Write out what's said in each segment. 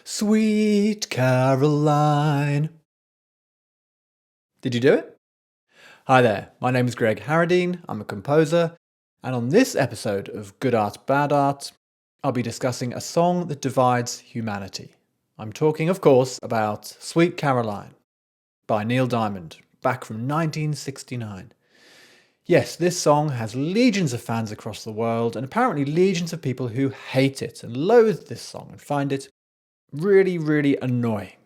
Sweet Caroline. Did you do it? Hi there, my name is Greg Harradine, I'm a composer, and on this episode of Good Art, Bad Art, I'll be discussing a song that divides humanity. I'm talking, of course, about Sweet Caroline by Neil Diamond, back from 1969. Yes, this song has legions of fans across the world, and apparently legions of people who hate it and loathe this song and find it really, really annoying.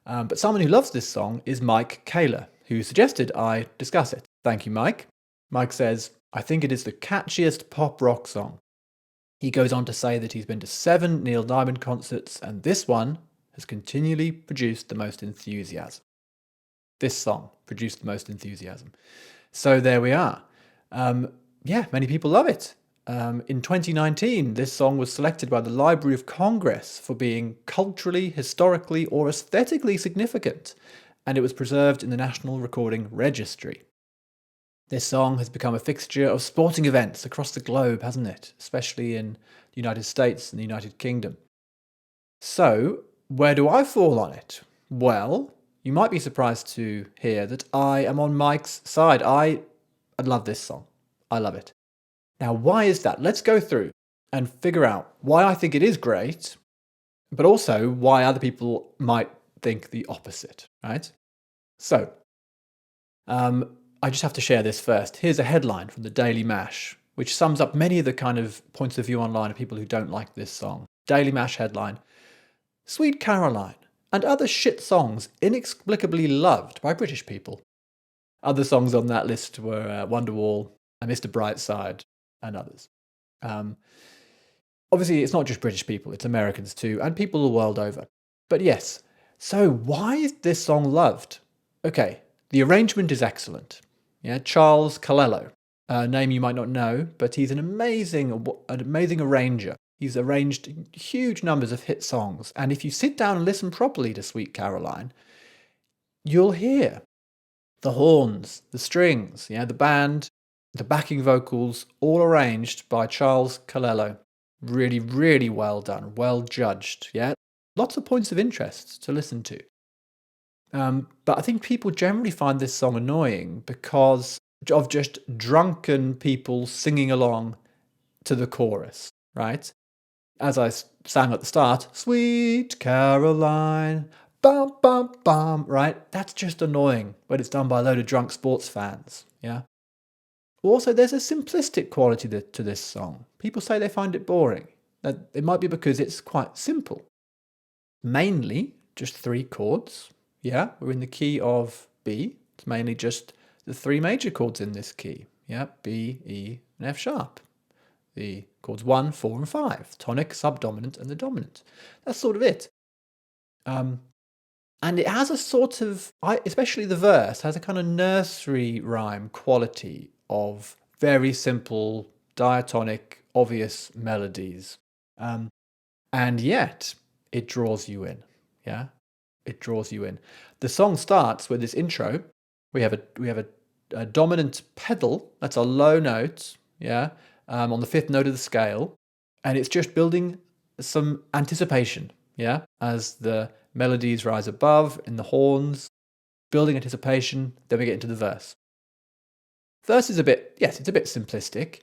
But someone who loves this song is Mike Kaler, who suggested I discuss it. Thank you, Mike. Mike says, I think it is the catchiest pop rock song. He goes on to say that he's been to 7 Neil Diamond concerts, and this one has continually produced the most enthusiasm. This song produced the most enthusiasm. So there we are. Many people love it. In 2019, this song was selected by the Library of Congress for being culturally, historically, or aesthetically significant, and it was preserved in the National Recording Registry. This song has become a fixture of sporting events across the globe, hasn't it? Especially in the United States and the United Kingdom. So, where do I fall on it? Well, you might be surprised to hear that I am on Mike's side. I love this song. I love it. Now, why is that? Let's go through and figure out why I think it is great, but also why other people might think the opposite, right? So, I just have to share this first. Here's a headline from the Daily Mash, which sums up many of the kind of points of view online of people who don't like this song. Daily Mash headline, Sweet Caroline and other shit songs inexplicably loved by British people. Other songs on that list were Wonderwall and Mr. Brightside and others. Obviously, it's not just British people, it's Americans too, and people the world over. But yes, so why is this song loved? Okay, the arrangement is excellent. Yeah, Charles Calello, a name you might not know, but he's an amazing arranger. He's arranged huge numbers of hit songs, and if you sit down and listen properly to Sweet Caroline, you'll hear the horns, the strings, the band, the backing vocals, all arranged by Charles Calello. Really, really well done, well judged, Lots of points of interest to listen to. But I think people generally find this song annoying because of just drunken people singing along to the chorus, right? As I sang at the start, Sweet Caroline, bum, bum, bum, right? That's just annoying when it's done by a load of drunk sports fans, Also, there's a simplistic quality to this song. People say they find it boring. It might be because it's quite simple. Mainly just 3 chords. We're in the key of B. It's mainly just the 3 major chords in this key. B, E, and F sharp. The chords 1, 4, and 5. Tonic, subdominant, and the dominant. That's sort of it. And it has a sort of, especially the verse, has a kind of nursery rhyme quality of very simple, diatonic, obvious melodies. And yet, it draws you in. It draws you in. The song starts with this intro. We have a dominant pedal. That's a low note. On the 5th note of the scale, and it's just building some anticipation. As the melodies rise above in the horns, building anticipation. Then we get into the verse. Verse is it's a bit simplistic,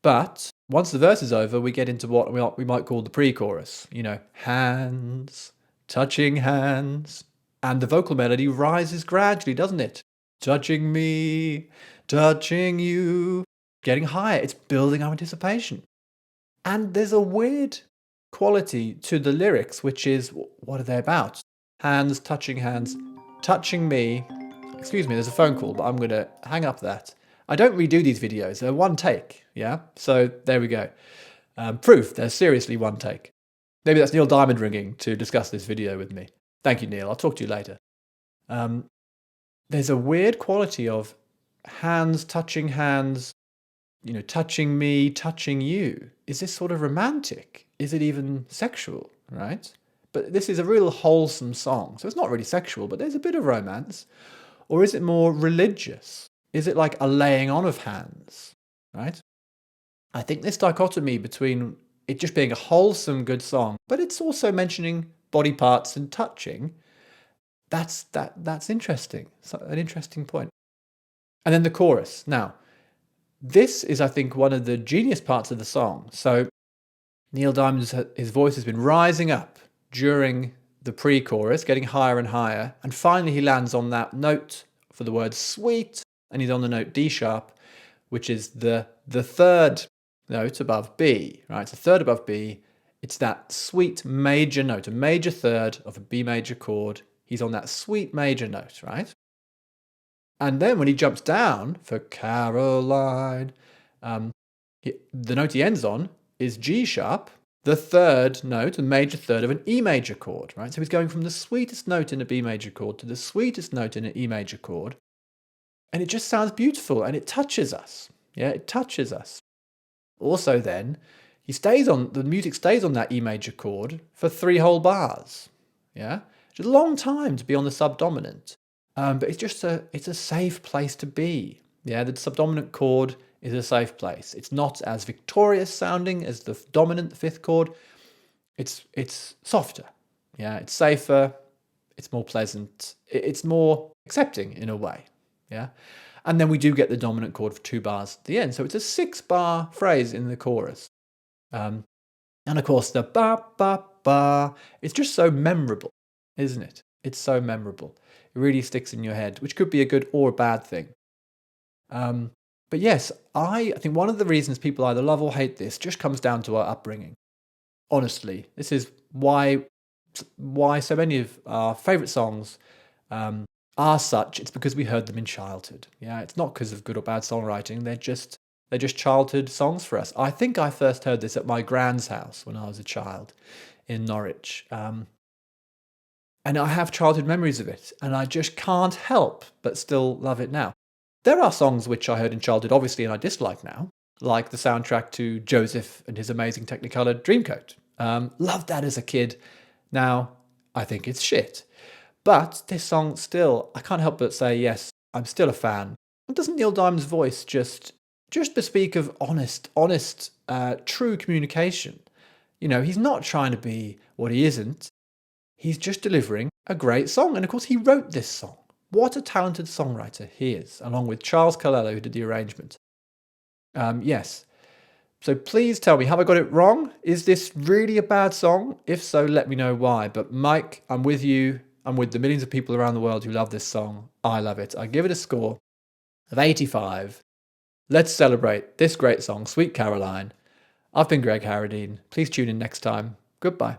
but once the verse is over, we get into what we might call the pre-chorus. Hands, touching hands, and the vocal melody rises gradually, doesn't it? Touching me, touching you, getting higher. It's building our anticipation. And there's a weird quality to the lyrics, which is, what are they about? Hands, touching me. Excuse me, there's a phone call, but I'm going to hang up that. I don't redo these videos. They're one take, So there we go. Proof, they're seriously one take. Maybe that's Neil Diamond ringing to discuss this video with me. Thank you, Neil. I'll talk to you later. There's a weird quality of hands, touching me, touching you. Is this sort of romantic? Is it even sexual, right? But this is a real wholesome song, so it's not really sexual, but there's a bit of romance. Or is it more religious? Is it like a laying on of hands, right? I think this dichotomy between it just being a wholesome, good song, but it's also mentioning body parts and touching, that's interesting. So an interesting point. And then the chorus. Now, this is, I think, one of the genius parts of the song. So Neil Diamond's his voice has been rising up during the pre-chorus, getting higher and higher, and finally he lands on that note for the word sweet, and he's on the note D sharp, which is the third note above B, right? It's a third above B. It's that sweet major note, a major third of a B major chord. He's on that sweet major note, right? And then when he jumps down for Caroline, the note he ends on is G sharp, the third note, the major third of an E major chord, right? So he's going from the sweetest note in a B major chord to the sweetest note in an E major chord. And it just sounds beautiful and it touches us. Yeah, it touches us. Also then, the music stays on that E major chord for 3 whole bars. Yeah, it's a long time to be on the subdominant. But it's a safe place to be. Yeah, the subdominant chord is a safe place. It's not as victorious sounding as the dominant, the 5th chord. It's softer. Yeah, it's safer. It's more pleasant. It's more accepting in a way. Yeah, and then we do get the dominant chord for 2 bars at the end. So it's a 6-bar phrase in the chorus. And of course the ba ba ba. It's just so memorable, isn't it? It's so memorable. It really sticks in your head, which could be a good or a bad thing. But yes, I think one of the reasons people either love or hate this just comes down to our upbringing. Honestly, this is why so many of our favourite songs are such. It's because we heard them in childhood. Yeah, it's not because of good or bad songwriting. They're just childhood songs for us. I think I first heard this at my grand's house when I was a child in Norwich. And I have childhood memories of it, and I just can't help but still love it now. There are songs which I heard in childhood, obviously, and I dislike now, like the soundtrack to Joseph and his amazing Technicolor Dreamcoat. Loved that as a kid. Now, I think it's shit. But this song still, I can't help but say, yes, I'm still a fan. And doesn't Neil Diamond's voice just bespeak of honest, true communication? You know, he's not trying to be what he isn't. He's just delivering a great song. And of course, he wrote this song. What a talented songwriter he is, along with Charles Calello, who did the arrangement. Yes. So please tell me, have I got it wrong? Is this really a bad song? If so, let me know why. But Mike, I'm with you. I'm with the millions of people around the world who love this song. I love it. I give it a score of 85. Let's celebrate this great song, Sweet Caroline. I've been Greg Harradine. Please tune in next time. Goodbye.